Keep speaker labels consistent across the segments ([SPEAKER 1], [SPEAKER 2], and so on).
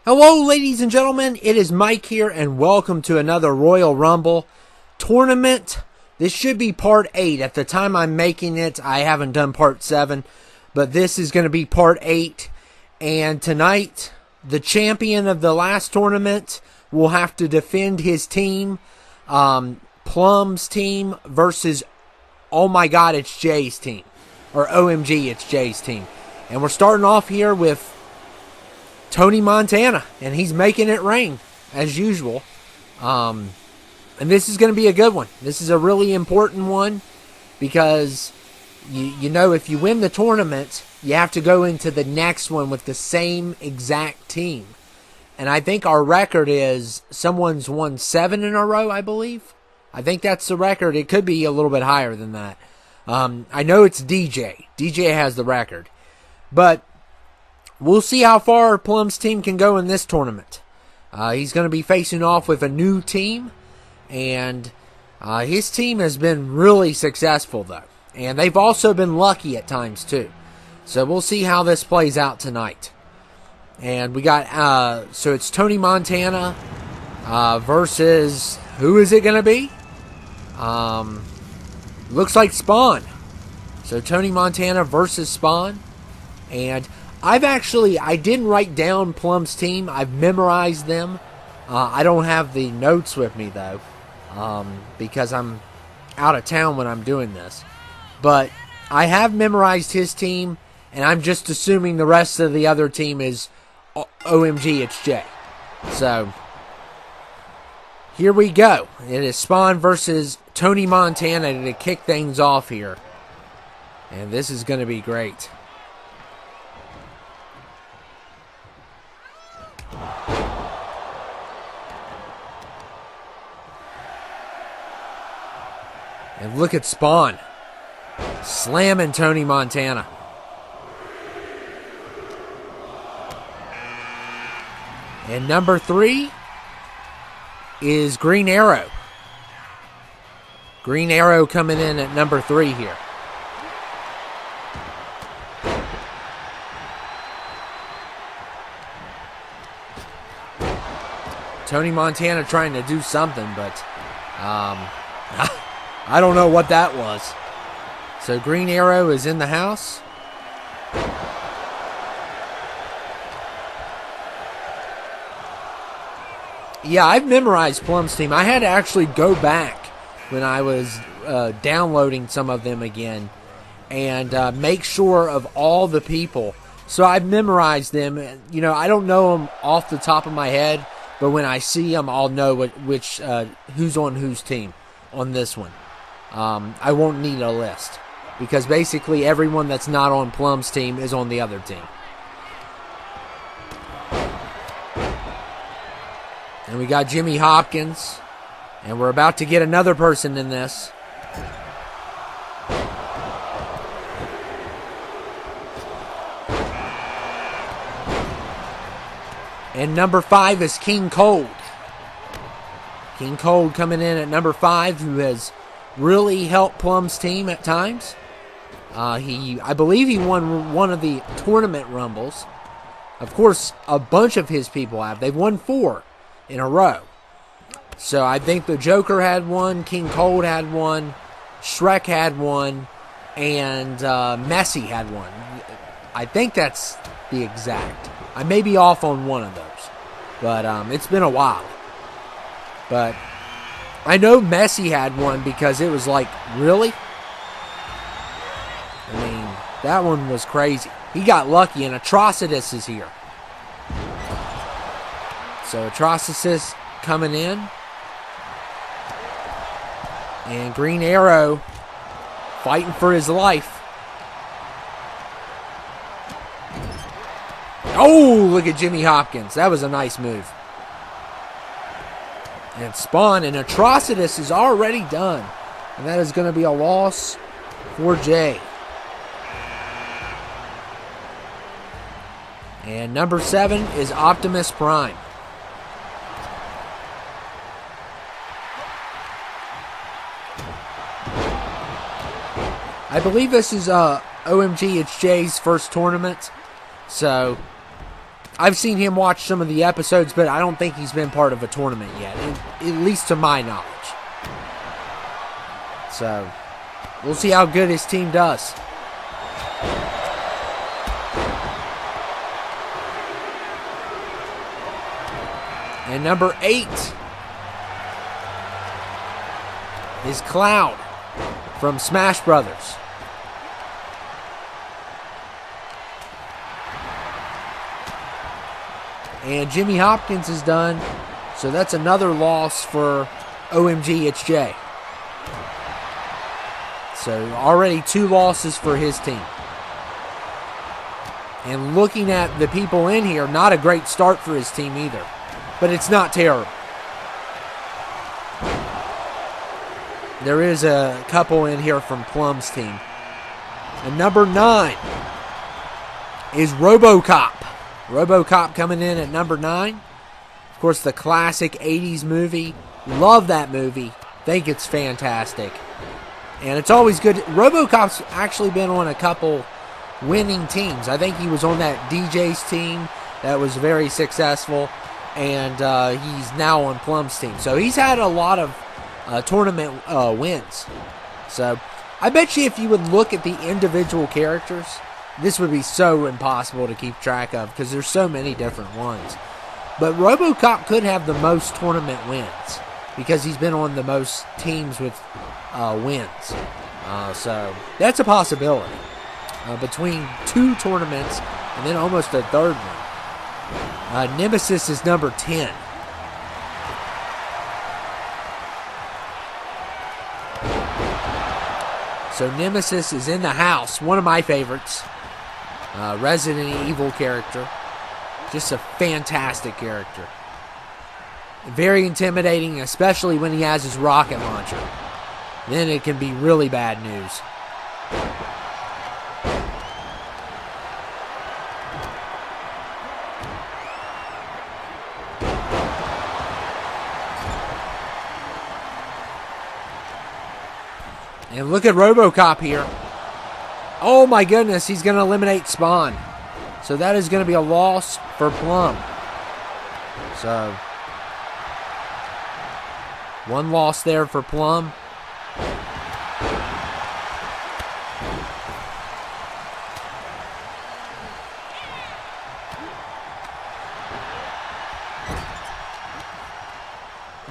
[SPEAKER 1] Hello, ladies and gentlemen. It is Mike here, and welcome to another Royal Rumble tournament. This should be part 8. At the time I'm making it, I haven't done part 7, but this is going to be part 8. And tonight, the champion of the last tournament will have to defend his team. Plum's team versus Oh My God, It's Jay's team. Or OMG, It's Jay's team. And we're starting off here with Tony Montana, and he's making it rain, as usual. And this is going to be a good one. This is a really important one because, you know, if you win the tournament, you have to go into the next one with the same exact team. And I think our record is someone's won 7 in a row, I believe. I think that's the record. It could be a little bit higher than that. I know it's DJ. DJ has the record. But we'll see how far Plum's team can go in this tournament. He's going to be facing off with a new team, and his team has been really successful, though. And they've also been lucky at times, too. So we'll see how this plays out tonight. And we got, so it's Tony Montana versus, who is it going to be? Looks like Spawn. So Tony Montana versus Spawn. And I didn't write down Plum's team. I've memorized them. I don't have the notes with me, though, because I'm out of town when I'm doing this. But I have memorized his team, and I'm just assuming the rest of the other team is OMG It's Jay. So, here we go. It is Spawn versus Tony Montana to kick things off here. And this is going to be great. And look at Spawn slamming Tony Montana. And number 3 is Green Arrow. Green Arrow coming in at number 3 here. Tony Montana trying to do something, but I don't know what that was. So Green Arrow is in the house. Yeah, I've memorized Plum's team. I had to actually go back when I was downloading some of them again and make sure of all the people. So I've memorized them. You know, I don't know them off the top of my head, but when I see them, I'll know which who's on whose team on this one. I won't need a list because basically everyone that's not on Plum's team is on the other team. And we got Jimmy Hopkins, and we're about to get another person in this. And number 5 is King Cold. King Cold coming in at number 5, who has really helped Plum's team at times. I believe he won one of the tournament rumbles. Of course, a bunch of his people have. They've won 4 in a row. So I think the Joker had one, King Cold had one, Shrek had one, and Messi had one. I think that's the exact. I may be off on one of those, but it's been a while. But I know Messi had one because it was like, really? I mean, that one was crazy. He got lucky, and Atrocitus is here. So Atrocitus coming in. And Green Arrow fighting for his life. Oh, look at Jimmy Hopkins. That was a nice move. And Spawn and Atrocitus is already done. And that is going to be a loss for Jay. And number 7 is Optimus Prime. I believe this is OMG It's Jay's first tournament. So I've seen him watch some of the episodes, but I don't think he's been part of a tournament yet, at least to my knowledge. So, we'll see how good his team does. And number 8 is Cloud from Smash Brothers. And Jimmy Hopkins is done, so that's another loss for OMG Its Jay. So already 2 losses for his team. And looking at the people in here, not a great start for his team either. But it's not terrible. There is a couple in here from Plum's team. And number 9 is RoboCop. RoboCop coming in at number 9. Of course, the classic 80s movie. Love that movie. Think it's fantastic. And it's always good. RoboCop's actually been on a couple winning teams. I think he was on that DJ's team that was very successful. And he's now on Plum's team. So he's had a lot of tournament wins. So I bet you if you would look at the individual characters, this would be so impossible to keep track of because there's so many different ones. But RoboCop could have the most tournament wins because he's been on the most teams with wins. So that's a possibility. Between 2 tournaments and then almost a third one. Nemesis is number 10. So Nemesis is in the house. One of my favorites. Resident Evil character. Just a fantastic character. Very intimidating, especially when he has his rocket launcher. Then it can be really bad news. And look at RoboCop here. Oh my goodness, he's going to eliminate Spawn. So that is going to be a loss for Plum. So, 1 loss there for Plum.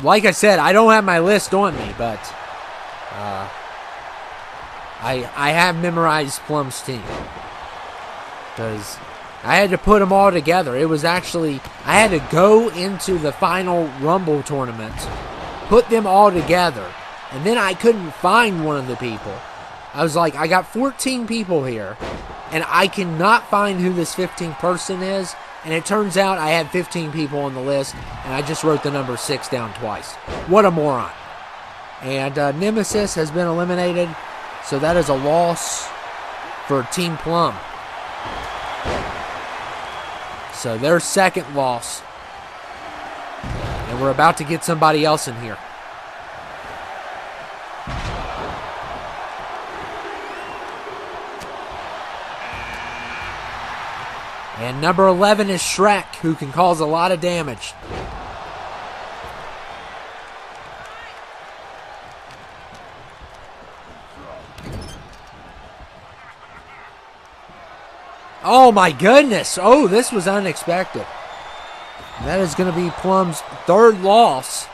[SPEAKER 1] Like I said, I don't have my list on me, but I have memorized Plum's team because I had to put them all together. It was actually, I had to go into the final Rumble tournament, put them all together, and then I couldn't find one of the people. I was like, I got 14 people here, and I cannot find who this 15th person is, and it turns out I had 15 people on the list, and I just wrote the number 6 down twice. What a moron. And Nemesis has been eliminated. So that is a loss for Team Plum. So their second loss. And we're about to get somebody else in here. And number 11 is Shrek, who can cause a lot of damage. Oh my goodness. Oh, this was unexpected. That is going to be Plum's 3rd loss.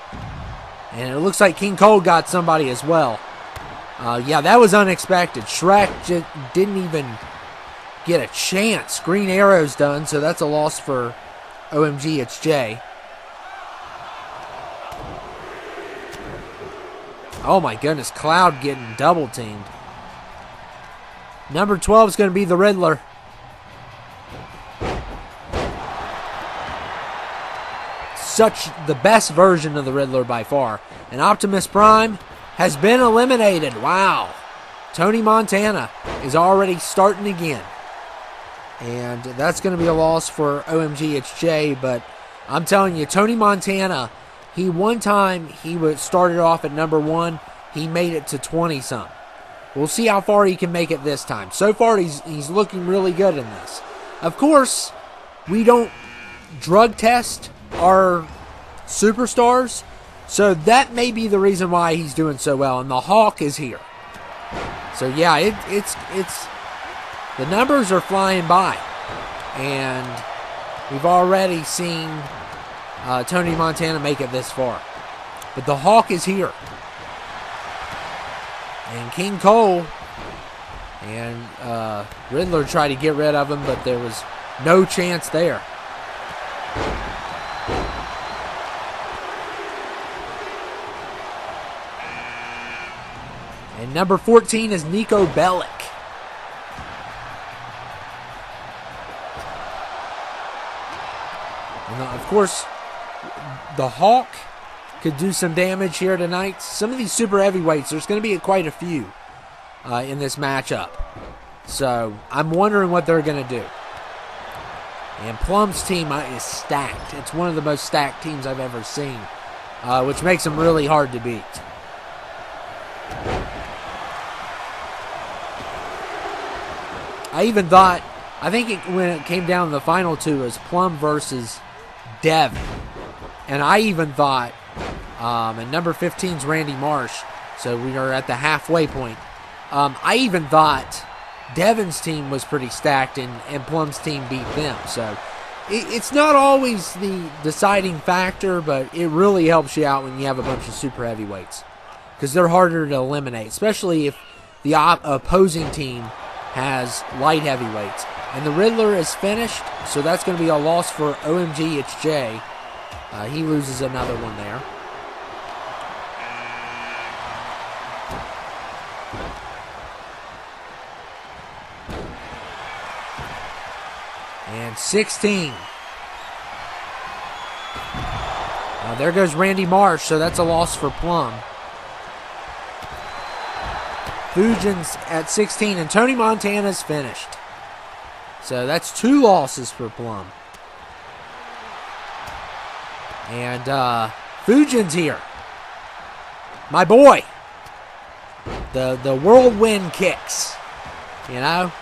[SPEAKER 1] And it looks like King Cole got somebody as well. Yeah, that was unexpected. Shrek just didn't even get a chance. Green Arrow's done, so that's a loss for OMG Its Jay. Oh my goodness, Cloud getting double teamed. Number 12 is going to be the Riddler. Such the best version of the Riddler by far. And Optimus Prime has been eliminated. Wow. Tony Montana is already starting again. And that's going to be a loss for OMG Its Jay. But I'm telling you, Tony Montana, one time he started off at number 1. He made it to 20-some. We'll see how far he can make it this time. So far, he's looking really good in this. Of course, we don't drug test our superstars. So that may be the reason why he's doing so well. And the Hawk is here. So yeah, it's the numbers are flying by. And we've already seen Tony Montana make it this far. But the Hawk is here. And King Cole and Riddler tried to get rid of him, but there was no chance there. And number 14 is Nico Bellic. And of course, the Hawk could do some damage here tonight. Some of these super heavyweights, there's going to be quite a few in this matchup. So I'm wondering what they're going to do. And Plum's team is stacked. It's one of the most stacked teams I've ever seen, which makes them really hard to beat. I think when it came down to the final two, it was Plum versus Devin. And I even thought, and number 15 is Randy Marsh, so we are at the halfway point. I even thought Devin's team was pretty stacked and Plum's team beat them. So it's not always the deciding factor, but it really helps you out when you have a bunch of super heavyweights, because they're harder to eliminate, especially if the opposing team has light heavyweights. And the Riddler is finished, so that's going to be a loss for OMG Its Jay. He loses another one there. And 16. There goes Randy Marsh, so that's a loss for Plum. Fujin's at 16, and Tony Montana's finished. So that's 2 losses for Plum. And Fujin's here. My boy. The whirlwind kicks. You know?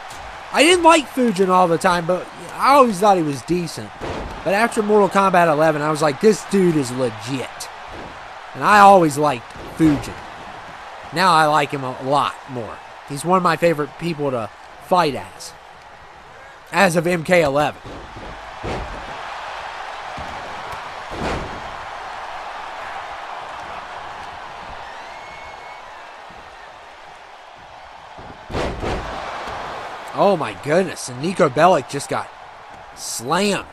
[SPEAKER 1] I didn't like Fujin all the time, but I always thought he was decent. But after Mortal Kombat 11, I was like, this dude is legit. And I always liked Fujin. Now I like him a lot more. He's one of my favorite people to fight as of MK11. Oh my goodness, and Nico Bellic just got slammed.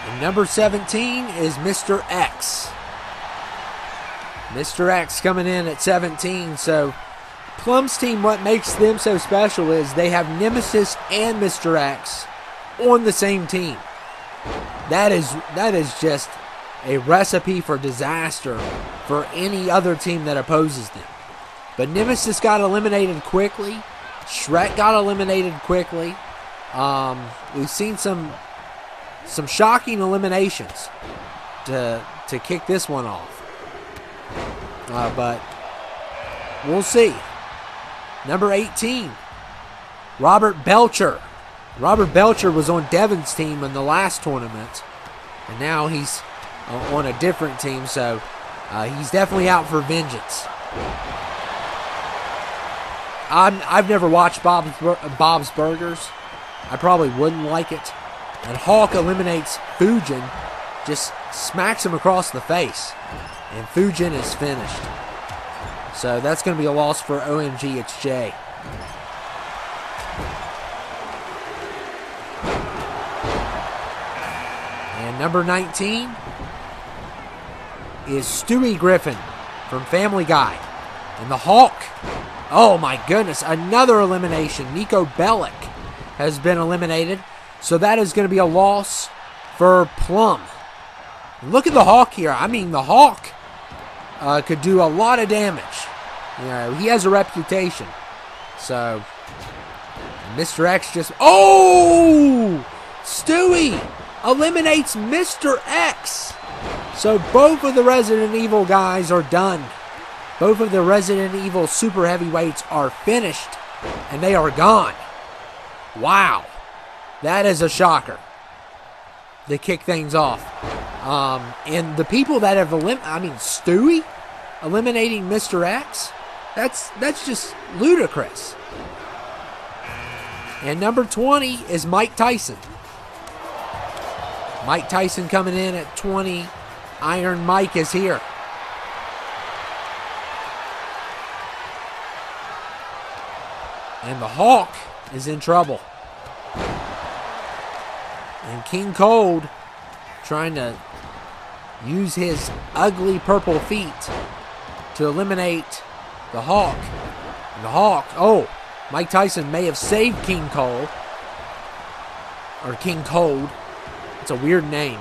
[SPEAKER 1] And number 17 is Mr. X. Mr. X coming in at 17, so Plum's team, what makes them so special is they have Nemesis and Mr. X on the same team. That is just a recipe for disaster for any other team that opposes them. But Nemesis got eliminated quickly. Shrek got eliminated quickly. We've seen some shocking eliminations to kick this one off. But we'll see. Number 18, Robert Belcher. Robert Belcher was on Devin's team in the last tournament, and now he's on a different team, so he's definitely out for vengeance. I've never watched Bob's Burgers. I probably wouldn't like it. And Hawk eliminates Fujin, just smacks him across the face, and Fujin is finished. So that's going to be a loss for OMG Its Jay. And number 19 is Stewie Griffin from Family Guy. And the Hawk, oh my goodness, another elimination. Nico Bellic has been eliminated. So that is going to be a loss for Plum. Look at the Hawk here. I mean, the Hawk could do a lot of damage. You know, he has a reputation. So, Mr. X just... Oh! Stewie eliminates Mr. X. So both of the Resident Evil guys are done. Both of the Resident Evil super heavyweights are finished, and they are gone. Wow. That is a shocker to kick things off. And the people that have Stewie eliminating Mr. X, that's just ludicrous. And number 20 is Mike Tyson. Mike Tyson coming in at 20. Iron Mike is here. And the Hawk is in trouble. And King Cold trying to use his ugly purple feet to eliminate the Hawk. And the Hawk, Mike Tyson may have saved King Cold. Or King Cold. It's a weird name.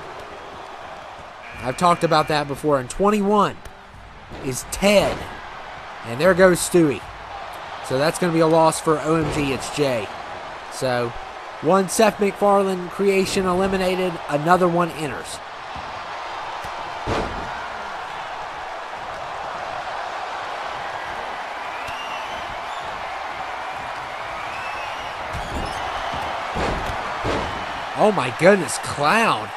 [SPEAKER 1] I've talked about that before. And 21 is Ted. And there goes Stewie. So that's going to be a loss for OMG It's Jay. So one Seth MacFarlane creation eliminated. Another one enters. Oh my goodness, Clown.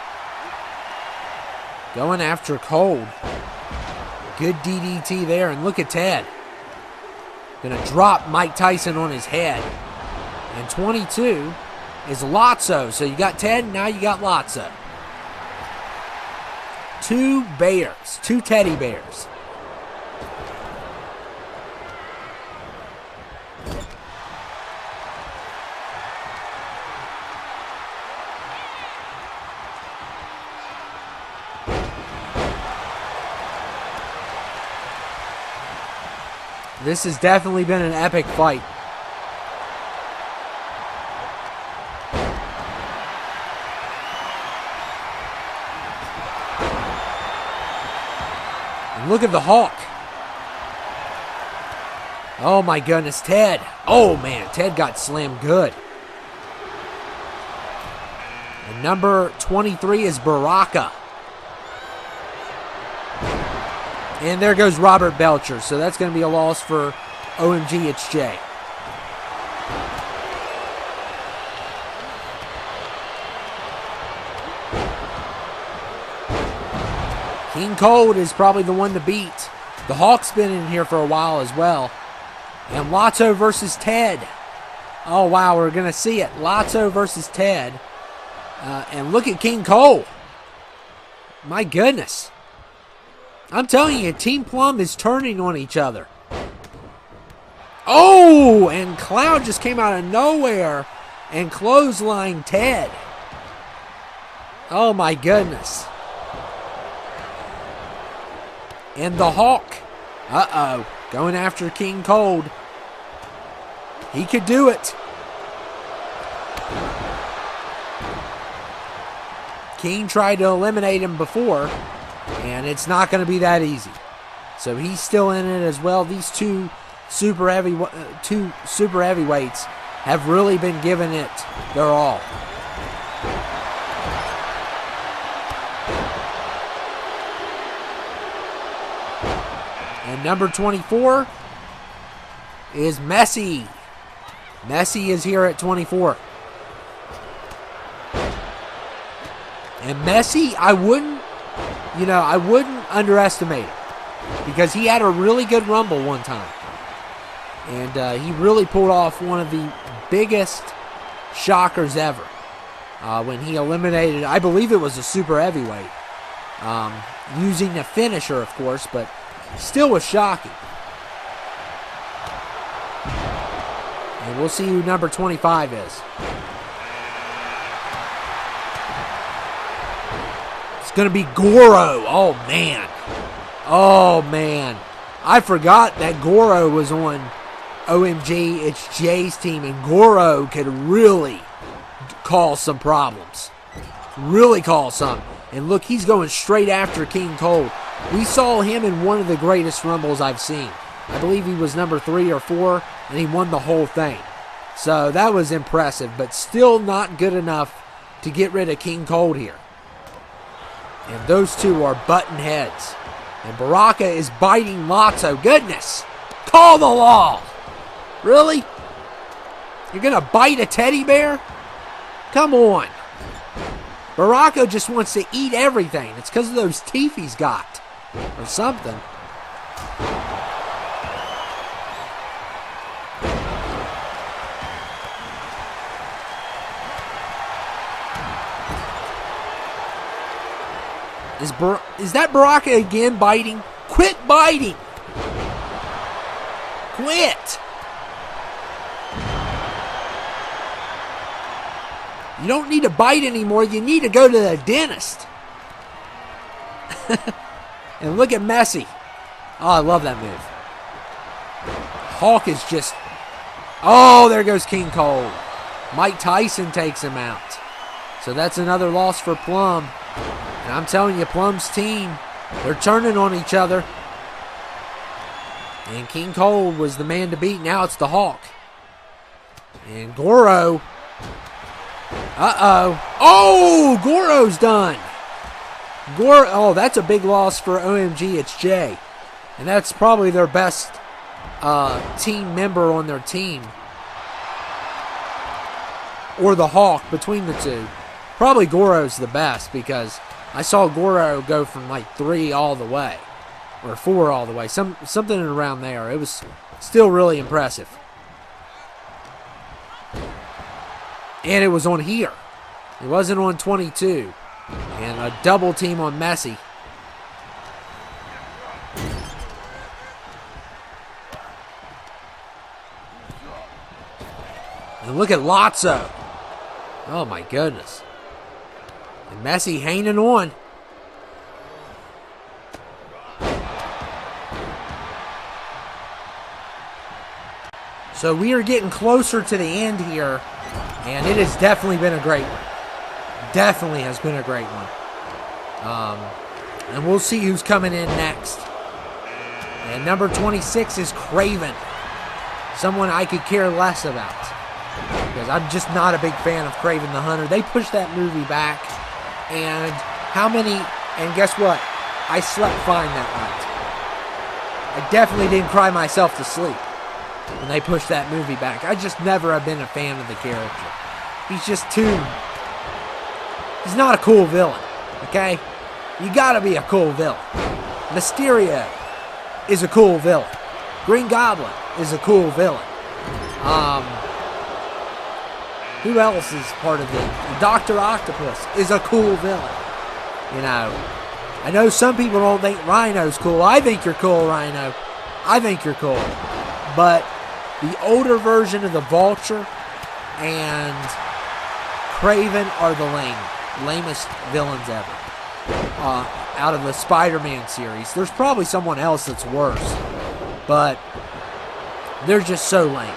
[SPEAKER 1] Going after Cold. Good DDT there, and look at Ted. Gonna drop Mike Tyson on his head. And 22 is Lotso. So you got Ted, now you got Lotso. Two bears, two teddy bears. This has definitely been an epic fight. And look at the Hawk. Oh my goodness, Ted. Oh man, Ted got slammed good. And number 23 is Baraka. And there goes Robert Belcher. So that's going to be a loss for OMG It's Jay. King Cold is probably the one to beat. The Hawk's been in here for a while as well. And Lotso versus Ted. Oh, wow, we're going to see it. Lotso versus Ted. And look at King Cold. My goodness. I'm telling you, Team Plum is turning on each other. Oh, and Cloud just came out of nowhere and clotheslined Ted. Oh, my goodness. And the Hawk. Uh-oh. Going after King Cold. He could do it. King tried to eliminate him before. And it's not going to be that easy. So he's still in it as well. These two super heavyweights have really been giving it their all. And number 24 is Messi. Messi is here at 24. And Messi, I wouldn't underestimate him because he had a really good Rumble one time. And he really pulled off one of the biggest shockers ever when he eliminated, I believe it was a super heavyweight, using a finisher, of course, but still was shocking. And we'll see who number 25 is. It's going to be Goro. Oh, man. Oh, man. I forgot that Goro was on OMG It's Jay's team, and Goro could really cause some problems. Really cause some. And look, he's going straight after King Cold. We saw him in one of the greatest Rumbles I've seen. I believe he was number 3 or 4, and he won the whole thing. So that was impressive, but still not good enough to get rid of King Cold here. And those two are button heads. And Baraka is biting Lotso. Goodness. Call the law. Really? You're going to bite a teddy bear? Come on. Baraka just wants to eat everything. It's because of those teeth he's got. Or something. Is that Baraka again biting? Quit biting! Quit! You don't need to bite anymore. You need to go to the dentist. And look at Messi. Oh, I love that move. Hawk is just... Oh, there goes King Cole. Mike Tyson takes him out. So that's another loss for Plum. And I'm telling you, Plum's team, they're turning on each other. And King Cole was the man to beat. Now it's the Hawk. And Goro. Uh-oh. Oh, Goro's done. Oh, that's a big loss for OMG Its Jay. And that's probably their best team member on their team. Or the Hawk, between the two. Probably Goro's the best because I saw Goro go from like 3 all the way. Or 4 all the way. Something around there. It was still really impressive. And it was on here. It wasn't on 22. And a double team on Messi. And look at Lotso. Oh my goodness. And Messi hanging on. So we are getting closer to the end here. And it has definitely been a great one. Definitely has been a great one. And we'll see who's coming in next. And number 26 is Craven. Someone I could care less about. Because I'm just not a big fan of Craven the Hunter. They pushed that movie back. And how many... And guess what? I slept fine that night. I definitely didn't cry myself to sleep when they pushed that movie back. I just never have been a fan of the character. He's just too... He's not a cool villain, okay? You gotta be a cool villain. Mysterio is a cool villain. Green Goblin is a cool villain. Who else is part of it? Dr. Octopus is a cool villain. You know, I know some people don't think Rhino's cool. I think you're cool, Rhino. I think you're cool. But the older version of the Vulture and Craven are the lamest villains ever. Out of the Spider-Man series. There's probably someone else that's worse. But they're just so lame.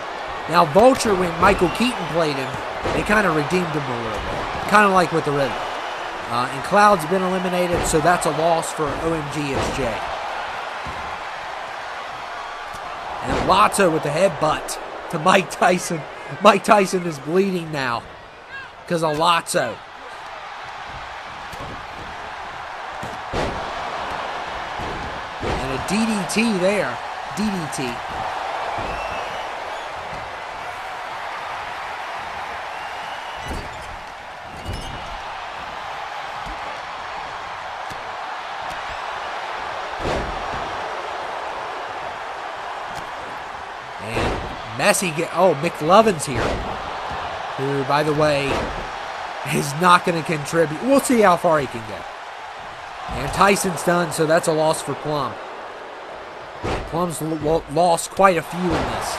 [SPEAKER 1] Now Vulture, when Michael Keaton played him, they kind of redeemed him a little bit. Kind of like with the Riddler. And Cloud's been eliminated, so that's a loss for OMG Its Jay. And Lotso with the headbutt to Mike Tyson. Mike Tyson is bleeding now because of Lotso. And a DDT there. DDT. Messi McLovin's here, who, by the way, is not going to contribute. We'll see how far he can go. And Tyson's done, so that's a loss for Plum. Plum's lost quite a few in this,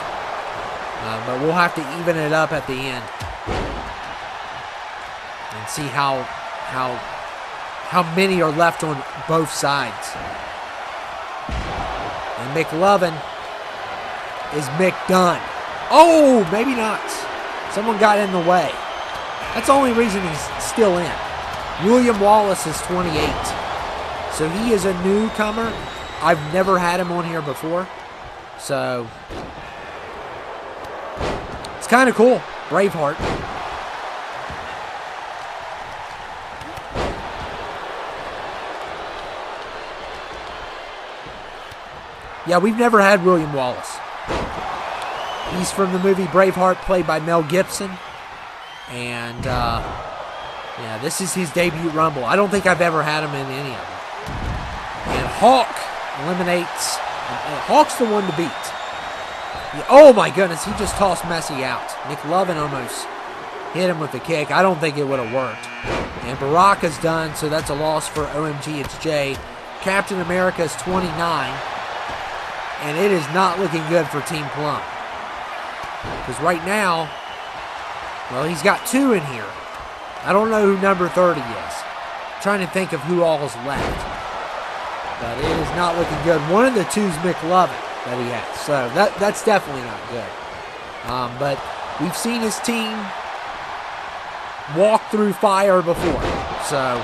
[SPEAKER 1] but we'll have to even it up at the end and see how many are left on both sides. And McLovin is McDone. Oh, maybe not. Someone got in the way. That's the only reason he's still in. William Wallace is 28. So he is a newcomer. I've never had him on here before. So it's kind of cool. Braveheart. Yeah, we've never had William Wallace. He's from the movie Braveheart, played by Mel Gibson. And, yeah, this is his debut Rumble. I don't think I've ever had him in any of them. And Hawk eliminates... Hawk's the one to beat. Oh, my goodness, he just tossed Messi out. McLovin almost hit him with the kick. I don't think it would have worked. And Baraka's done, so that's a loss for OMG It's Jay. Captain America's 29. And it is not looking good for Team Plum. Because right now, well, he's got 2 in here. I don't know who number 30 is. I'm trying to think of who all is left. But it is not looking good. One of the 2's McLovin that he has. So that's definitely not good. But we've seen his team walk through fire before. So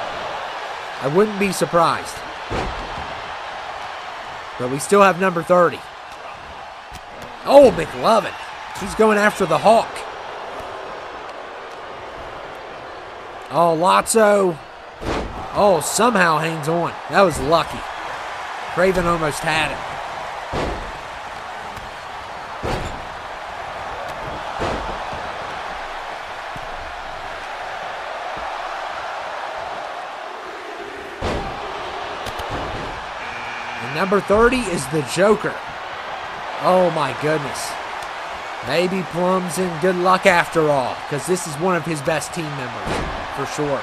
[SPEAKER 1] I wouldn't be surprised. But we still have number 30. Oh, McLovin. He's going after the Hawk. Oh, Lotso. Oh, somehow hangs on. That was lucky. Craven almost had him. And number 30 is the Joker. Oh, my goodness. Maybe Plum's in good luck after all, because this is one of his best team members, for sure.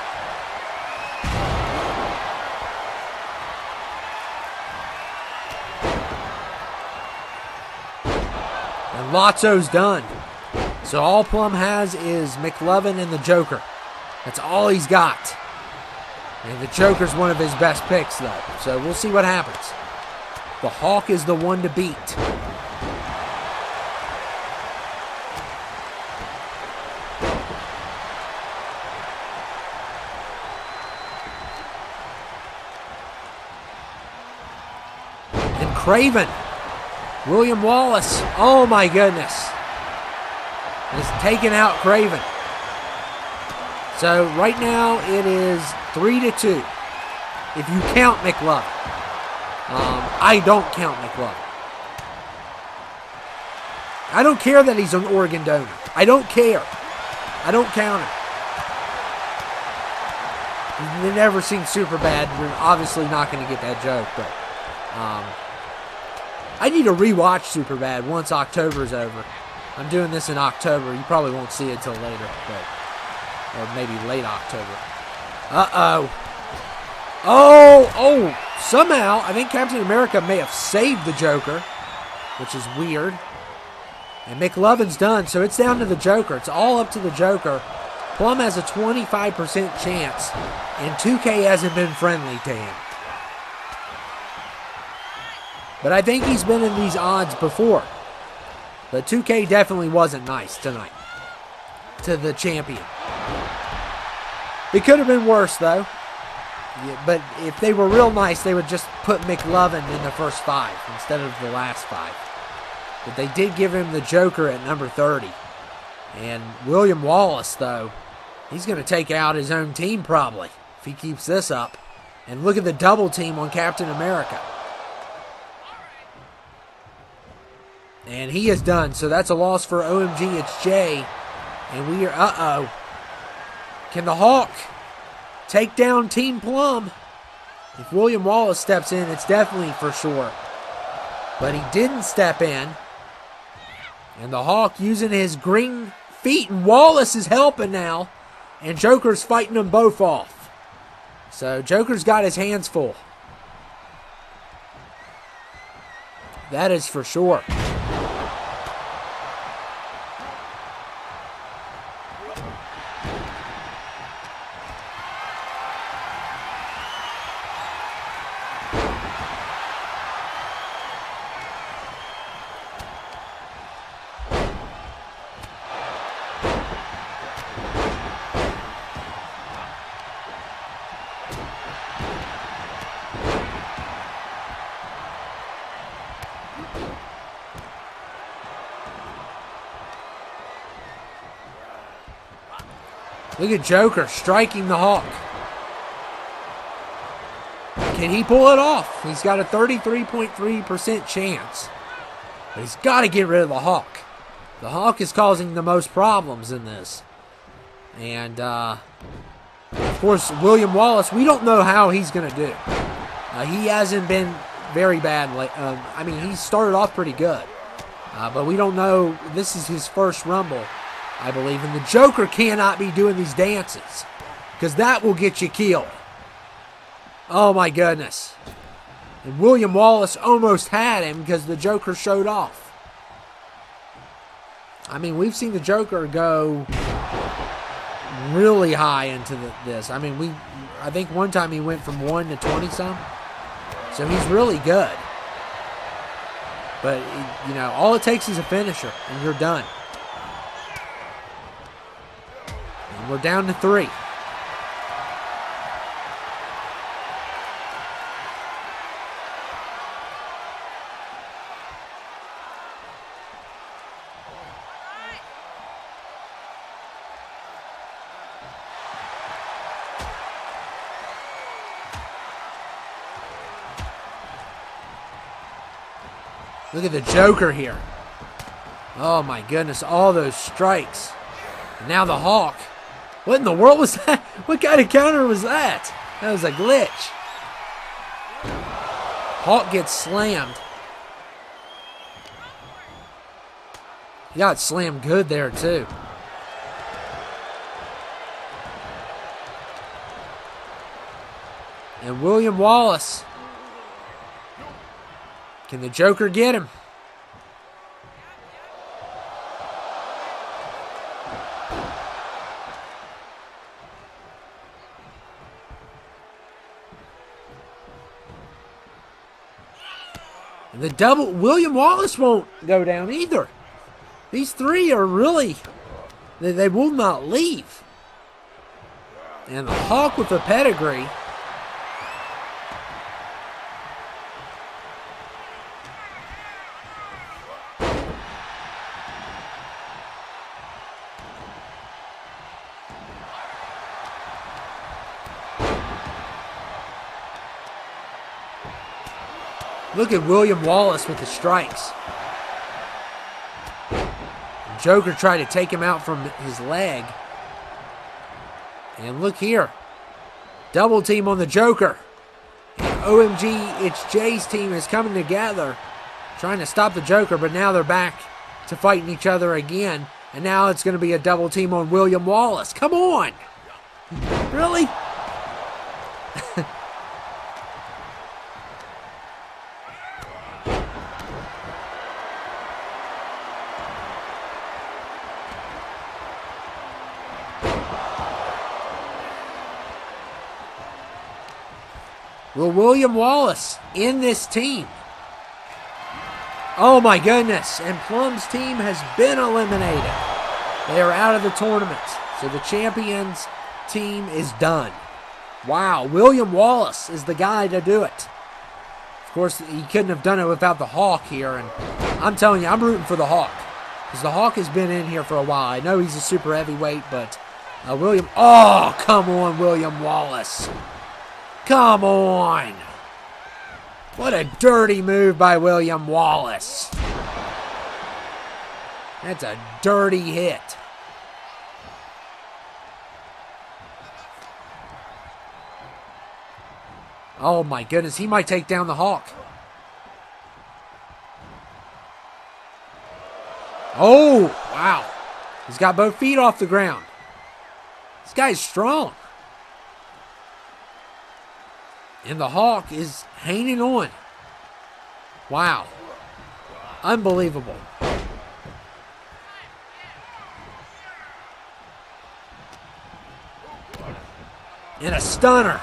[SPEAKER 1] And Lotso's done. So all Plum has is McLovin and the Joker. That's all he's got. And the Joker's one of his best picks, though. So we'll see what happens. The Hawk is the one to beat. Craven. William Wallace. Oh my goodness. Has taken out Craven. So right now it is 3-2. If you count McLovin. I don't count McLovin. I don't care that he's an organ donor. I don't care. I don't count him. You've never seen Superbad. You're obviously not going to get that joke, but I need to rewatch Superbad once October's over. I'm doing this in October. You probably won't see it till later, or maybe late October. Uh-oh. Oh, somehow, I think Captain America may have saved the Joker, which is weird. And McLovin's done, so it's down to the Joker. It's all up to the Joker. Plum has a 25% chance, and 2K hasn't been friendly to him. But I think he's been in these odds before. But 2K definitely wasn't nice tonight to the champion. It could have been worse, though. Yeah, but if they were real nice, they would just put McLovin in the first 5 instead of the last 5. But they did give him the Joker at number 30. And William Wallace, though, he's going to take out his own team probably if he keeps this up. And look at the double team on Captain America. And he is done. So that's a loss for OMG It's Jay. And we are, uh-oh. Can the Hawk take down Team Plum? If William Wallace steps in, it's definitely for sure. But he didn't step in. And the Hawk using his green feet. And Wallace is helping now. And Joker's fighting them both off. So Joker's got his hands full. That is for sure. Look at Joker striking the Hawk. Can he pull it off? He's got a 33.3% chance. But he's got to get rid of the Hawk. The Hawk is causing the most problems in this. And, of course, William Wallace, we don't know how he's going to do. He hasn't been very bad. I mean, he started off pretty good. But we don't know. This is his first Rumble, I believe. And the Joker cannot be doing these dances, because that will get you killed. Oh, my goodness. And William Wallace almost had him because the Joker showed off. I mean, we've seen the Joker go really high into this. I mean, I think one time he went from 1 to 20-some. So he's really good. But, you know, all it takes is a finisher, and you're done. And we're down to 3. Look at the Joker here. Oh my goodness, all those strikes. And now the Hawk. What in the world was that? What kind of counter was that? That was a glitch. Hawk gets slammed. He got slammed good there too. And William Wallace. Can the Joker get him? And the double, William Wallace won't go down either. These three are really, they will not leave. And the Hawk with the pedigree. Look at William Wallace with the strikes. Joker tried to take him out from his leg. And look here. Double team on the Joker. And OMG Its Jay's team is coming together, trying to stop the Joker, but now they're back to fighting each other again. And now it's going to be a double team on William Wallace. Come on. Really? Will William Wallace in this team? Oh my goodness. And Plum's team has been eliminated. They are out of the tournament. So the champions team is done. Wow. William Wallace is the guy to do it. Of course, he couldn't have done it without the Hawk here. And I'm telling you, I'm rooting for the Hawk, because the Hawk has been in here for a while. I know he's a super heavyweight, but William... Oh, come on, William Wallace. Come on. What a dirty move by William Wallace. That's a dirty hit. Oh my goodness, he might take down the Hawk. Oh, wow. He's got both feet off the ground. This guy's strong. And the Hawk is hanging on. Wow. Unbelievable. And a stunner.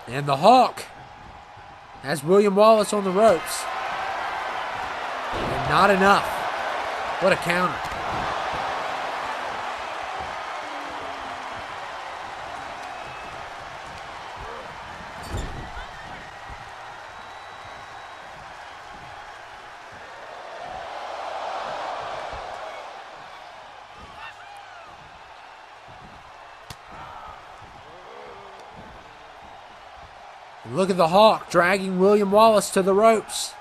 [SPEAKER 1] And the Hawk has William Wallace on the ropes. And not enough. What a counter. And look at the Hawk dragging William Wallace to the ropes.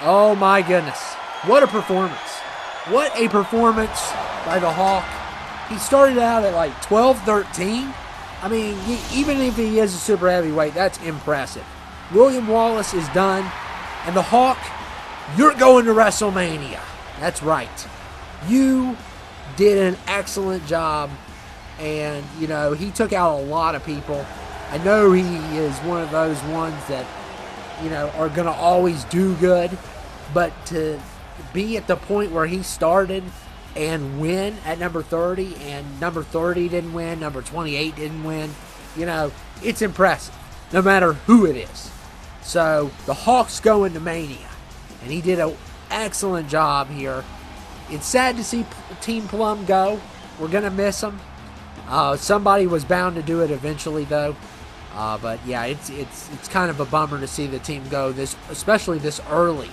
[SPEAKER 1] Oh my goodness. What a performance. What a performance by the Hawk. He started out at like 12-13. I mean, even if he is a super heavyweight, that's impressive. William Wallace is done. And the Hawk, you're going to WrestleMania. That's right. You did an excellent job. And, you know, he took out a lot of people. I know he is one of those ones that, you know, are going to always do good. But to be at the point where he started and win at number 30, and number 30 didn't win, number 28 didn't win, you know, it's impressive, no matter who it is. So the Hawk's going to Mania, and he did an excellent job here. It's sad to see Team Plum go. We're going to miss him. Somebody was bound to do it eventually, though. But yeah, it's kind of a bummer to see the team go, especially this early.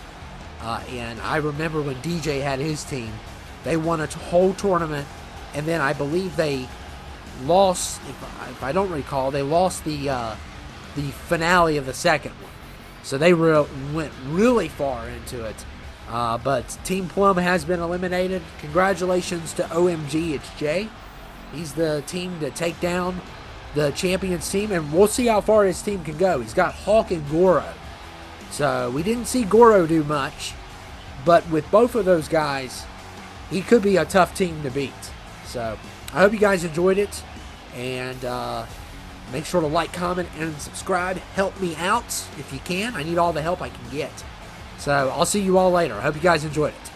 [SPEAKER 1] And I remember when DJ had his team, they won a whole tournament, and then I believe they lost, if I don't recall, they lost the finale of the second one. So they went really far into it. But Team Plum has been eliminated. Congratulations to OMG Its Jay. He's the team to take down the champions team, and we'll see how far his team can go. He's got Hawk and Goro. So we didn't see Goro do much, but with both of those guys, he could be a tough team to beat. So I hope you guys enjoyed it, and make sure to like, comment, and subscribe. Help me out if you can. I need all the help I can get. So I'll see you all later. I hope you guys enjoyed it.